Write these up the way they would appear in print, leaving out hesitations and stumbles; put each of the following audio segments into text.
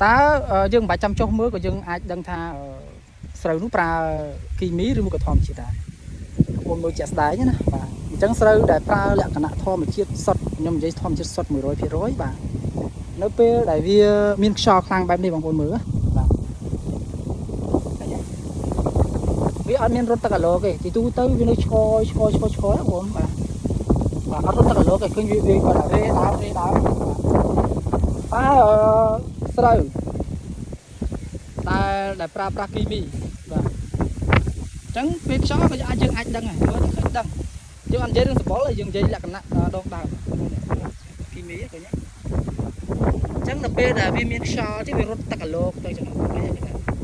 ta dương phải chăm chốt mới của dương ai đăng tha sầu nút pra kỳ mí rồi mua cái thom chỉ ta ôn mới chặt đáy nhá và trắng sầu để pra lẹ cả nạ thom mà chiết sọt nhom giấy thom chiết sọt 10% và nó pe đại vì miên sò khangបែបនេះបងប្អូនមើលបាទវាអត់មានរត់ទឹកអាឡូទេទីទូទៅវានៅឈរបងប្អូនបាទអត់រត់ទឹកអាឡូទេឃើញវាគាត់រេដើមតែស្រូវដែលប្រើប្រាស់គីមីបាទអញ្ចឹងពេលខ្យល់ក៏យើងអាចដឹងហើយមើលឃើញដឹងយើងអត់និយាយរឿងសបល់យើងនិយាយលក្ខណៈដងដើមគីមីឃើញទេអញ្ចឹងដល់ពេលដែលវាមានខ្យល់ទីវារត់ទឹកអាឡូទៅចឹងវា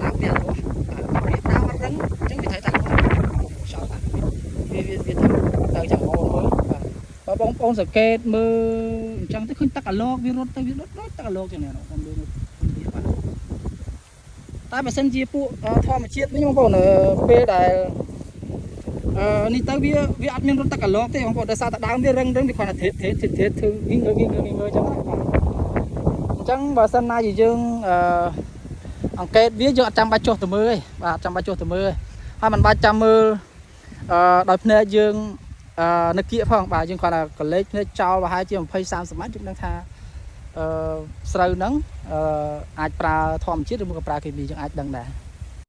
ដើមវារស់វាដើមអត់ដឹងអញ្ចឹងវាត្រូវតែខ្យល់វាទៅចឹងមើលបាទបងប្អូនសង្កេតមើលអញ្ចឹងទៅឃើញទឹកអាឡូវារត់ទៅវាដុតទឹកអាឡូចឹងណាបងមើលតែបើសិនជាពួកធម្មជាតិវិញបងប្អូនពេលដែលនេះទៅវាអត់មានរត់ទឹកអាឡូទេបងប្អូនដោយសារតែដើមវារឹងវាគ្រាន់តែធេតធ្វើងើចឹងណាអញ្ចឹងបើសិនណាជាយើងអង្កេតវាយើងអត់ចាំបាច់ចុះទៅមើលទេបាទចាំបាច់ចុះទៅមើលហើយមិនបាច់ចាំមើលដោយភ្នែកយើងនៅគៀកផងបាទយើងគ្រាន់តែកលេចភ្នែកចោលប្រហែលជា20-30 ម៉ែត្រយើងដឹងថាស្រូវហ្នឹងអាចប្រើធម្មជាតិឬមួយក៏ប្រើគីមីយើងអាចដឹងដែរ